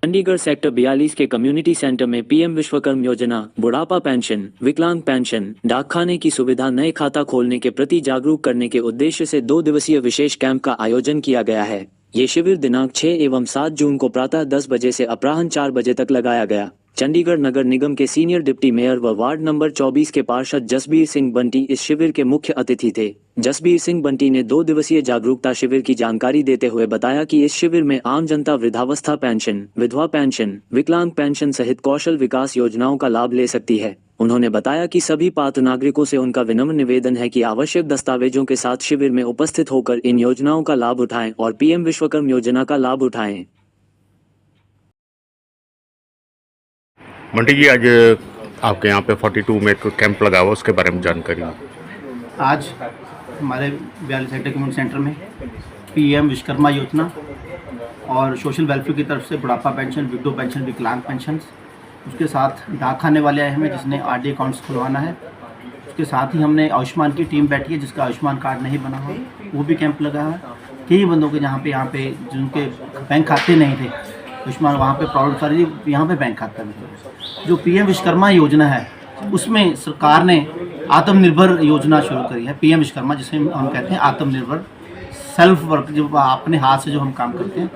Chandigarh sector 42 के community centre में PM Vishwakarma योजना, बुढ़ापा पेंशन, विकलांग पेंशन, डाकखाने की सुविधा, नए खाता खोलने के प्रति जागरूक करने के उद्देश्य से 2 दिवसीय विशेष कैंप का आयोजन किया गया है। ये शिविर दिनांक 6 एवं 7 जून को प्रातः 10 बजे से अपराह्न 4 बजे तक लगाया गया। चंडीगढ़ नगर निगम के सीनियर डिप्टी मेयर व वार्ड नंबर 24 के पार्षद जसबीर सिंह बंटी इस शिविर के मुख्य अतिथि थे। जसबीर सिंह बंटी ने 2 दिवसीय जागरूकता शिविर की जानकारी देते हुए बताया कि इस शिविर में आम जनता वृद्धावस्था पेंशन, विधवा पेंशन, विकलांग पेंशन सहित कौशल विकास योजनाओं का लाभ ले सकती है। उन्होंने बताया कि सभी पात्र नागरिकों से उनका विनम्र निवेदन है कि आवश्यक दस्तावेजों के साथ शिविर में उपस्थित होकर इन योजनाओं का लाभ उठाएं और पीएम विश्वकर्म योजना का लाभ उठाएं। मंटी जी, आज आपके यहाँ पे 42 में एक कैंप लगा हुआ, उसके बारे में जानकारी। आज हमारे 42 सेक्टर कम्युनिटी सेंटर में पीएम विश्वकर्मा योजना और सोशल वेलफेयर की तरफ से बुढ़ापा पेंशन, विडो पेंशन, विकलांग पेंशन, उसके साथ डाकखाने वाले आए हमें जिसने आरडी अकाउंट्स खुलवाना है। उसके साथ ही हमने आयुष्मान की टीम बैठी है जिसका आयुष्मान कार्ड नहीं बना हो, वो भी कैंप लगा है। कई बंदों के यहाँ पे जिनके बैंक खाते नहीं थे आयुष्मान, वहाँ पे प्रॉब्लम सारी, यहाँ पे बैंक खाता भी है। जो पीएम विश्वकर्मा योजना है उसमें सरकार ने आत्मनिर्भर योजना शुरू करी है। पीएम विश्वकर्मा जिसे हम कहते हैं आत्मनिर्भर, सेल्फ वर्क, जो अपने हाथ से जो हम काम करते हैं,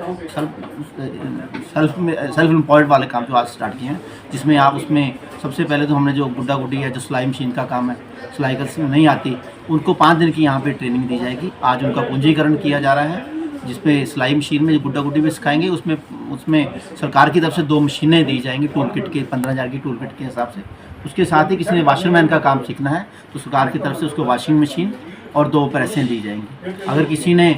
सेल्फ एम्प्लॉयड वाले काम जो आज स्टार्ट किए हैं, जिसमें आप उसमें सबसे पहले तो हमने जो गुड्डा गुड्डी है, जो सिलाई मशीन का काम है, सिलाई का नहीं आती, उनको 5 दिन की यहाँ पे ट्रेनिंग दी जाएगी। आज उनका पूंजीकरण किया जा रहा है जिसमें सिलाई मशीन में गुड्डा गुड्डी भी सिखाएंगे। उसमें सरकार की तरफ से 2 मशीनें दी जाएंगी टूल किट के, 15,000 की टूल किट के हिसाब से। उसके साथ ही किसी ने वॉशरमैन का काम सीखना है तो सरकार की तरफ से उसको वॉशिंग मशीन और 2 प्रेसें दी जाएंगी। अगर किसी ने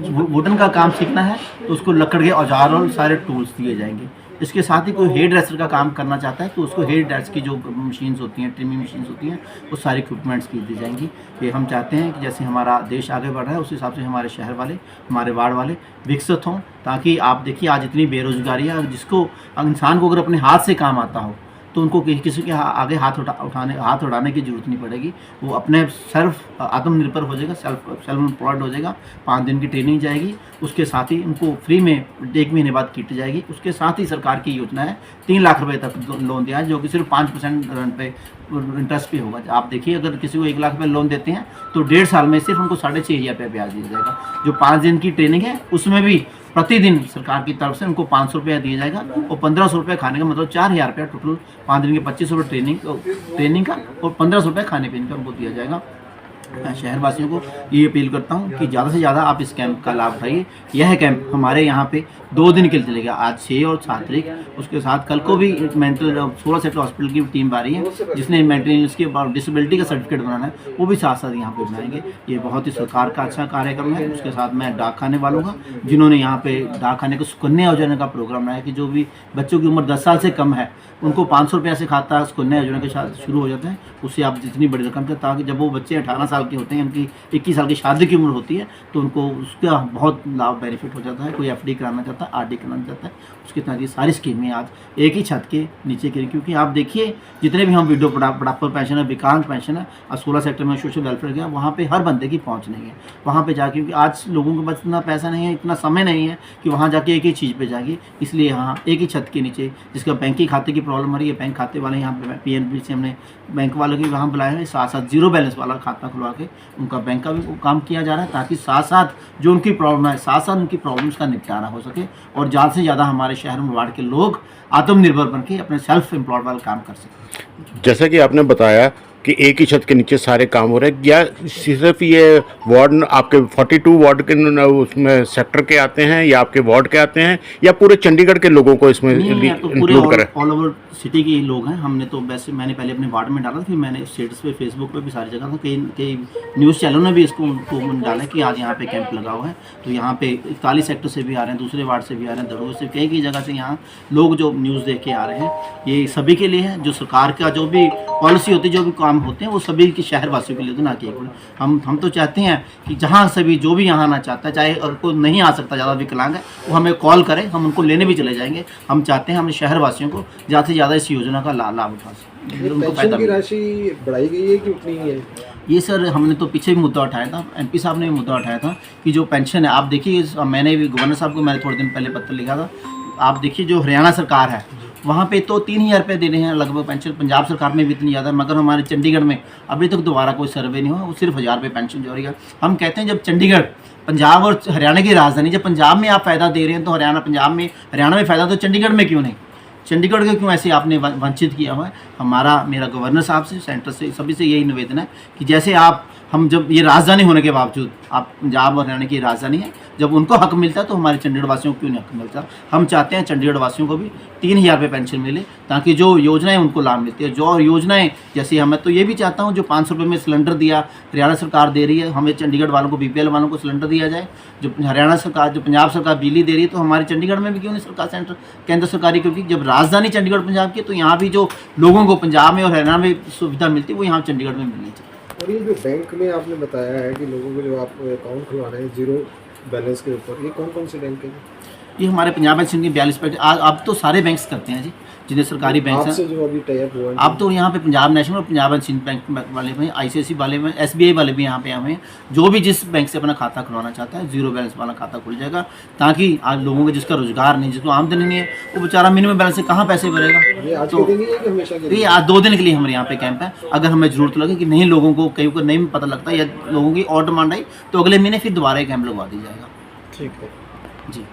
वुडन का काम सीखना है तो उसको लकड़ के औजार और सारे टूल्स दिए जाएंगे। इसके साथ ही कोई हेयर ड्रेसर का काम करना चाहता है तो उसको हेयर ड्रेस की जो मशीन्स होती हैं, ट्रिमिंग मशीन्स होती हैं, वो सारी इक्विपमेंट्स की दी जाएंगी। ये हम चाहते हैं कि जैसे हमारा देश आगे बढ़ रहा है उस हिसाब से हमारे शहर वाले, हमारे वार्ड वाले विकसित हों, ताकि आप देखिए आज इतनी बेरोजगारी है, जिसको इंसान को अगर अपने हाथ से काम आता हो तो उनको किसी के आगे हाथ उठाने की जरूरत नहीं पड़ेगी। वो अपने आत्मनिर्भर हो जाएगा, सेल्फ एम्प्लॉयड हो जाएगा। 5 दिन की ट्रेनिंग जाएगी। उसके साथ ही उनको फ्री में 1 महीने बाद किट जाएगी। उसके साथ ही सरकार की योजना है 3 लाख रुपए तक लोन दिया है, जो कि सिर्फ 5% पे इंटरेस्ट पे होगा। आप देखिए अगर किसी को 1 लाख रुपये लोन देते हैं तो 1.5 साल में सिर्फ उनको 6,500 रुपये ब्याज दिया जाएगा। जो 5 दिन की ट्रेनिंग है उसमें भी प्रतिदिन सरकार की तरफ से उनको 500 रुपया दिया जाएगा और 1500 रुपये खाने का, मतलब 4,000 रुपया टोटल। 5 दिन के 2500 रुपये ट्रेनिंग का और 1500 रुपये खाने पीने का उनको दिया जाएगा। मैं शहरवासियों को ये अपील करता हूँ कि ज़्यादा से ज़्यादा आप इस कैंप का लाभ उठाइए। यह कैंप हमारे यहाँ पे 2 दिन के लिए चलेगा, आज 6 और 7 तारीख। उसके साथ कल को भी मेंटल 16 सेक्टर हॉस्पिटल की टीम आ रही है जिसने मेंटल इसके डिसेबिलिटी का सर्टिफिकेट बनाना है, वो भी साथ साथ यहाँ पे बनाएंगे। ये बहुत ही सरकार का अच्छा कार्यक्रम है। उसके साथ मैं डाकखाने वालों का, जिन्होंने यहाँ पे डाकखाने को सुकन्या योजना का प्रोग्राम बनाया कि जो भी बच्चों की उम्र 10 साल से कम है उनको 500 रुपया से खाता सुकन्या योजना के साथ शुरू हो जाता है। उससे आप जितनी बड़ी रकम से, ताकि जब वो बच्चे 18 साल के होते हैं, उनकी 21 साल की शादी की उम्र होती है, तो उनको उसका बहुत लाभ बेनिफिट हो जाता है। कोई एफडी कराना चाहता है, आरडी कराना चाहता है, उसके साथ ये सारी स्कीमें आज एक ही छत के नीचे करें। क्योंकि आप देखिए जितने भी हम विडो बुढ़ापा पेंशन है, विकलांग पेंशन है और 16 सेक्टर में सोशल वेलफेयर गया, वहाँ पे हर बंदे की पहुँच नहीं है। वहाँ पे जाके, क्योंकि आज लोगों के पास इतना पैसा नहीं है, इतना समय नहीं है कि वहाँ जाके एक ही चीज़ पे जाएगी। इसलिए यहाँ एक ही छत के नीचे, जिसका बैंकिंग खाते की प्रॉब्लम आ रही है, बैंक खाते वाले यहाँ पे पीएनबी से हमने बैंक वालों की वहाँ बुलाया है, साथ साथ 0 बैलेंस वाला खाता खुलवा के उनका बैंक का भी काम किया जा रहा है, ताकि साथ साथ जो उनकी प्रॉब्लम है, साथ साथ उनकी प्रॉब्लम्स का निपटारा हो सके और ज़्यादा से ज़्यादा हमारे शहर में वार्ड के लोग आत्मनिर्भर बन के अपने सेल्फ एम्प्लॉयड वाला काम कर सकें। जैसा कि आपने बताया कि एक ही छत के नीचे सारे काम हो रहे हैं, या सिर्फ ये वार्ड आपके 42 वार्ड के उसमें सेक्टर के आते हैं, या आपके वार्ड के आते हैं, या पूरे चंडीगढ़ के लोगों को इसमें इंक्लूड करें? ऑल ओवर सिटी के ही लोग हैं। हमने तो वैसे मैंने पहले अपने वार्ड में डाला, फिर मैंने स्टेटस पे, फेसबुक पे भी सारी जगह था, कई न्यूज़ चैनलों ने भी इसको डाला कि आज यहाँ पे कैंप लगा हुआ है। तो यहाँ पे 41 सेक्टर से भी आ रहे हैं, दूसरे वार्ड से भी आ रहे हैं, दरोगा से, कई जगह से यहाँ लोग जो न्यूज़ देख के आ रहे हैं। ये सभी के लिए है। जो सरकार का जो भी पॉलिसी होती है, जो भी काम होते हैं, वो सभी के शहरवासियों के लिए, तो ना कि हम तो चाहते हैं कि जहाँ से भी जो भी यहाँ आना चाहता है, चाहे अगर कोई नहीं आ सकता, ज़्यादा विकलांग है, वो हमें कॉल करें, हम उनको लेने भी चले जाएंगे। हम चाहते हैं हम शहरवासियों को ज़्यादा से ज़्यादा इस योजना का लाभ उठा सकें। उनको पेंशन की राशि बढ़ाई गई है कि उतनी ही है? ये सर हमने तो पीछे भी मुद्दा उठाया था, एमपी साहब ने भी मुद्दा उठाया था कि जो पेंशन है, आप देखिए, मैंने भी गवर्नर साहब को मैंने थोड़े दिन पहले पत्र लिखा था, आप देखिए जो हरियाणा सरकार है वहाँ पे तो 3,000 रुपये दे रहे हैं लगभग पेंशन। पंजाब सरकार में भी इतनी ज़्यादा, मगर हमारे चंडीगढ़ में अभी तक दोबारा कोई सर्वे नहीं हुआ, वो सिर्फ 1,000 रुपये पेंशन जो रही है। हम कहते हैं जब चंडीगढ़ पंजाब और हरियाणा की राजधानी, जब पंजाब में आप फ़ायदा दे रहे हैं तो हरियाणा पंजाब में, हरियाणा में फ़ायदा तो चंडीगढ़ में क्यों नहीं? चंडीगढ़ को क्यों ऐसे आपने वंचित किया हुआ है? मेरा गवर्नर साहब से, सेंटर से, सभी से यही निवेदन है कि जैसे हम जब ये राजधानी होने के बावजूद, आप पंजाब और हरियाणा की राजधानी है, जब उनको हक मिलता है तो हमारे चंडीगढ़ वासियों को क्यों नहीं हक मिलता? हम चाहते हैं चंडीगढ़ वासियों को भी 3,000 रुपये पेंशन मिले, ताकि जो योजनाएं उनको लाभ मिलती है, जो योजनाएं जैसे हमें तो ये भी चाहता हूँ जो 500 रुपये में सिलेंडर दिया हरियाणा सरकार दे रही है, हमें चंडीगढ़ वालों को, BPL वालों को सिलेंडर दिया जाए। जो हरियाणा सरकार, जो पंजाब सरकार बिजली दे रही है, तो हमारे चंडीगढ़ में भी क्यों नहीं सरकार, सेंटर केंद्र सरकारी, क्योंकि जब राजधानी चंडीगढ़ पंजाब की है तो यहाँ भी जो लोगों को पंजाब में और हरियाणा में सुविधा मिलती है वो यहाँ चंडीगढ़ में मिलनी चाहिए। और ये जो बैंक में आपने बताया है कि लोगों को जो आप अकाउंट खुलवाना है जीरो बैलेंस के ऊपर, ये कौन कौन से बैंक है? ये हमारे पंजाब एंड सिंध की 42 बैंक, अब तो सारे बैंक्स करते हैं जी, जिन्हें सरकारी बैंक आपसे हैं। जो अभी टाइप हुआ है, अब तो यहाँ पे पंजाब नेशनल और पंजाब एंड सिंध बैंक वाले में, ICICI वाले में, SBI वाले भी यहाँ पे हमें, जो भी जिस बैंक से अपना खाता खुलवाना चाहता है, जीरो बैलेंस वाला खाता खुल जाएगा, ताकि आज लोगों को जिसका रोजगार नहीं, जिसको आमदनी नहीं है, वो बेचारा मिनिमम बैलेंस से कहाँ पैसे भरेगा? ये आज तो के दिन ही है कि हमेशा के ये लिए? आज 2 दिन के लिए हमारे यहाँ पे कैंप है। अगर हमें ज़रूरत लगे कि नहीं, लोगों को कई को नहीं पता लगता या लोगों की और डिमांड आई, तो अगले महीने फिर दोबारा कैंप लगवा दी जाएगा। ठीक है जी।